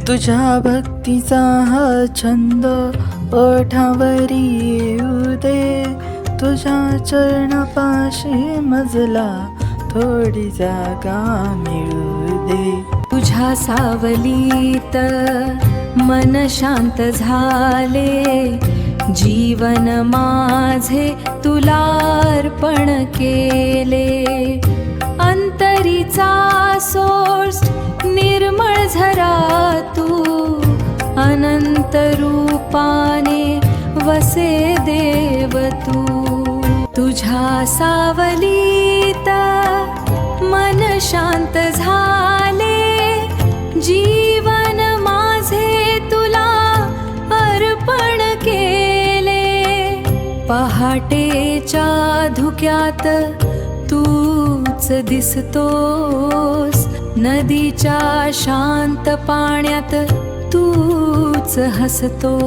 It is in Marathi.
तुझ्या भक्तीचा हा छंद ओठावरी येऊ दे, तुझ्या चरणापाशी मजला थोडी जागा मिळू दे. तुझ्या सावलीत मन शांत झाले, जीवन माझे तुला अर्पण केले. अंतरीचा सोर्स निर्मळ झरा तू, अनंत रूपाने वसे देव तू. तुझ्या सावलीत मन शांत झाले, जीवन माझे तुला अर्पण केले. पहाटेच्या धुक्यात तूच दिसतोस, नदीच्या शांत पाण्यात तूच हसतो.